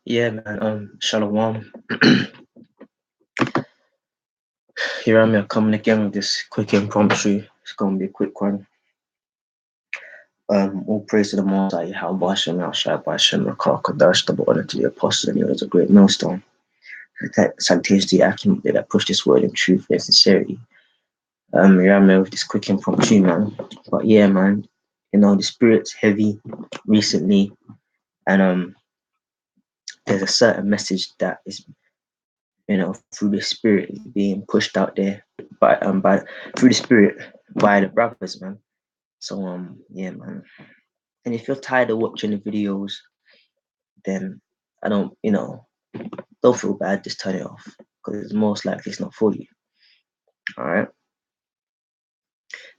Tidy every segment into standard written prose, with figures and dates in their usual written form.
Yeah, man. Shalom. Here I'm coming again with this quick impromptu. It's gonna be a quick one. All praise to the Most High, how Bashem, Al Shai, Bashem, Rakar, Kadash, double honor to the apostles and leaders of great millstone. Salutation to the Akim that push this word in truth and sincerity. Here I'm with this quick impromptu, man. But yeah, man, the spirit's heavy recently, and there's a certain message that is through the spirit being pushed out there by through the spirit by the brothers, man. So yeah, man. And if you're tired of watching the videos, then I don't feel bad, just turn it off. Because it's most likely it's not for you. Alright.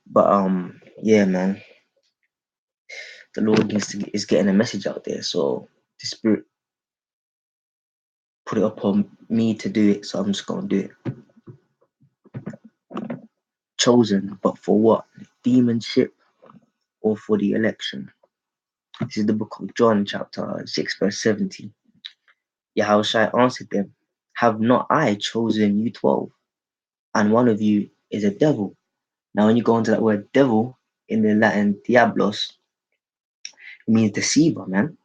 But yeah, man. The Lord is getting a message out there. So the spirit put it upon me to do it, so I'm just gonna do it. Chosen, but for what? Demonship or for the election? This is the book of John, chapter 6, verse 17. Yahushua answered them, have not I chosen you 12? And one of you is a devil. Now, when you go into that word devil in the Latin, diablos, it means deceiver, man.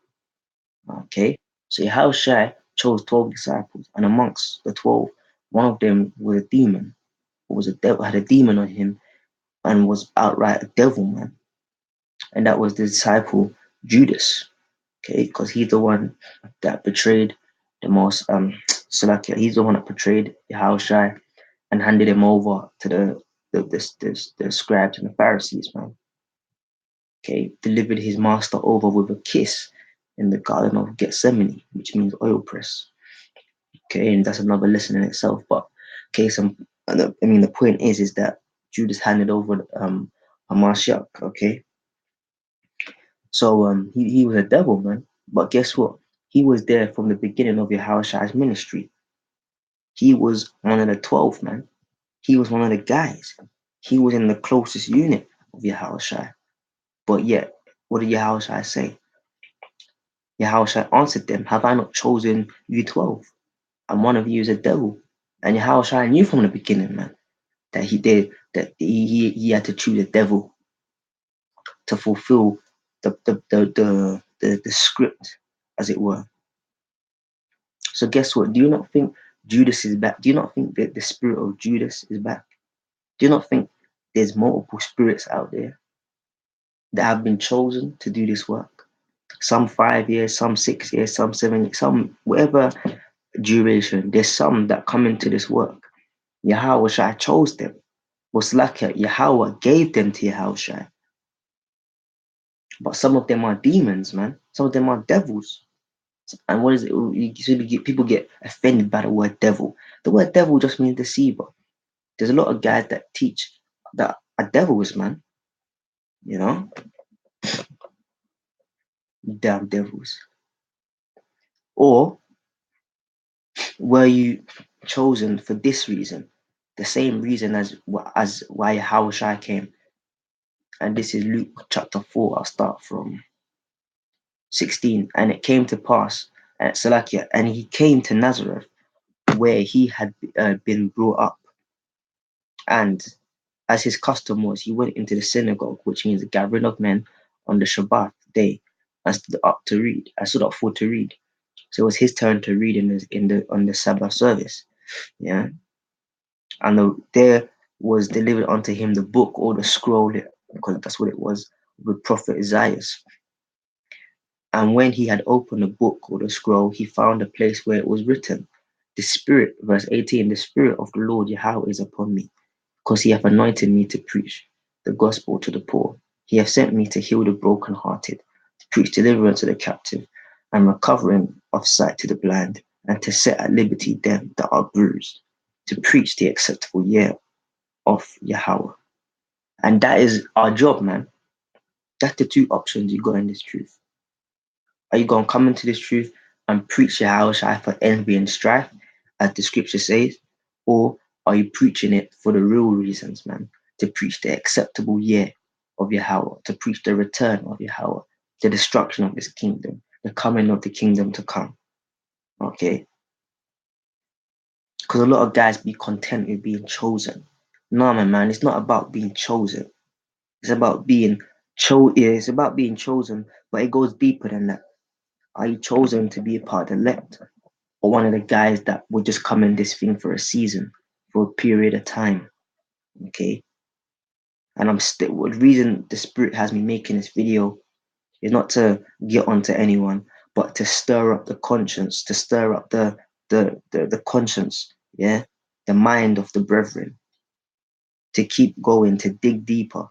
Okay? So Yahushua chose 12 disciples, and amongst the 12, one of them was a demon, was a devil, had a demon on him, and was outright a devil, man. And that was the disciple Judas. Okay, because he's the one that betrayed the most Salakia. He's the one that betrayed Yahushua and handed him over to the scribes and the Pharisees, man. Okay, delivered his master over with a kiss in the Garden of Gethsemane, which means oil press. Okay, and that's another lesson in itself. But okay, the point is that Judas handed over Hamashiach. Okay, so he was a devil, man. But guess what? He was there from the beginning of Yahushua's ministry. He was one of the 12, man. He was one of the guys. He was in the closest unit of Yahushua. But yet, what did Yahushua say? Yahushua answered them, have I not chosen you 12? And one of you is a devil. And Yahushua knew from the beginning, man, that he had to choose a devil to fulfill the script, as it were. So guess what? Do you not think Judas is back? Do you not think that the spirit of Judas is back? Do you not think there's multiple spirits out there that have been chosen to do this work? Some 5 years, some 6 years, some 7 years, some whatever duration. There's some that come into this work. Yahweh chose them. Was lucky Yahweh gave them to Yahweh. But some of them are demons, man. Some of them are devils. And what is it? People get offended by the word devil. The word devil just means deceiver. There's a lot of guys that teach that are devils, man. You know, damn devils. Or were you chosen for this reason? The same reason as why Yahushua came. And this is Luke chapter 4. I'll start from 16. And it came to pass at Salakia, and he came to Nazareth, where he had been brought up. And as his custom was, he went into the synagogue, which means the gathering of men on the Shabbat day, and stood up to read. I stood up for to read. So it was his turn to read on the Sabbath service. Yeah. And there was delivered unto him the book or the scroll, because that's what it was, with prophet Isaiah. And when he had opened the book or the scroll, he found a place where it was written, the Spirit, verse 18, the Spirit of the Lord Yahweh is upon me, because he hath anointed me to preach the gospel to the poor. He hath sent me to heal the brokenhearted, to preach deliverance to the captive, and recovering of sight to the blind, and to set at liberty them that are bruised, to preach the acceptable year of Yahweh. And that is our job, man. That's the two options you got in this truth. Are you going to come into this truth and preach Yahweh for envy and strife, as the scripture says? Or are you preaching it for the real reasons, man? To preach the acceptable year of Yahweh, to preach the return of Yahweh, the destruction of his kingdom, the coming of the kingdom to come. Okay. Because a lot of guys be content with being chosen. No, my man, it's not about being chosen. It's about being it's about being chosen, but it goes deeper than that. Are you chosen to be a part of the elect? Or one of the guys that will just come in this thing for a season, for a period of time? Okay. And I'm still, the reason the Spirit has me making this video is not to get onto anyone, but to stir up the conscience, to stir up the conscience, yeah, the mind of the brethren, to keep going, to dig deeper,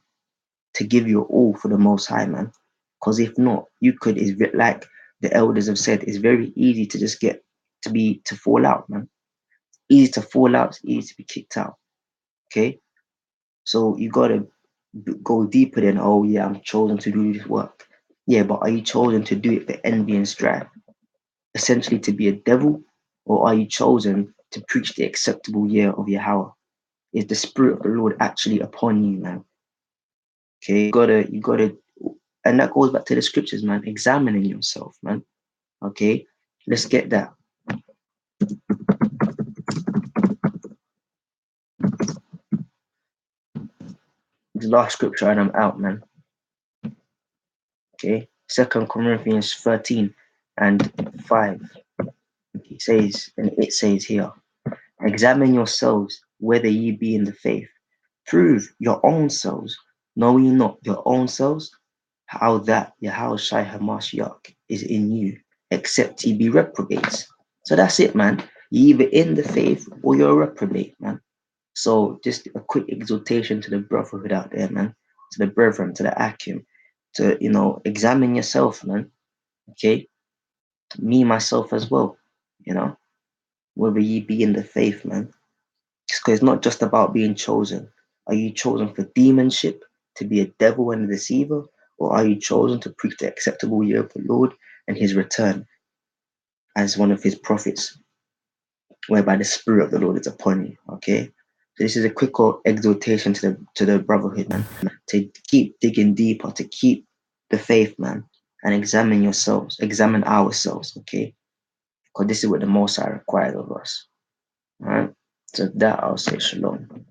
to give your all for the Most High, man. Because if not, you could, is like the elders have said, it's very easy to just get to fall out, man. Easy to fall out, it's easy to be kicked out. Okay, so you gotta go deeper than, oh yeah, I'm chosen to do this work. Yeah, but are you chosen to do it for envy and strife? Essentially to be a devil? Or are you chosen to preach the acceptable year of Yahweh? Is the Spirit of the Lord actually upon you, man? Okay, you gotta, and that goes back to the scriptures, man. Examining yourself, man. Okay, let's get that. The last scripture, and I'm out, man. Okay, 2 Corinthians 13 and 5. It says here, examine yourselves whether ye be in the faith. Prove your own selves. Know ye not your own selves? How that Yahushua Hamashiach is in you, except ye be reprobates. So that's it, man. You're either in the faith or you're a reprobate, man. So just a quick exhortation to the brotherhood out there, man. To the brethren, to the Akim, to, examine yourself, man. Okay? Me, myself as well, whether ye be in the faith, man. Because it's not just about being chosen. Are you chosen for demonship, to be a devil and a deceiver? Or are you chosen to preach the acceptable year of the Lord and his return as one of his prophets, whereby the Spirit of the Lord is upon you? Okay? So this is a quick exhortation to the brotherhood, man, to keep digging deeper, to keep the faith, man, and examine ourselves, okay? Because this is what the Most High requires of us. All right? So that I'll say shalom.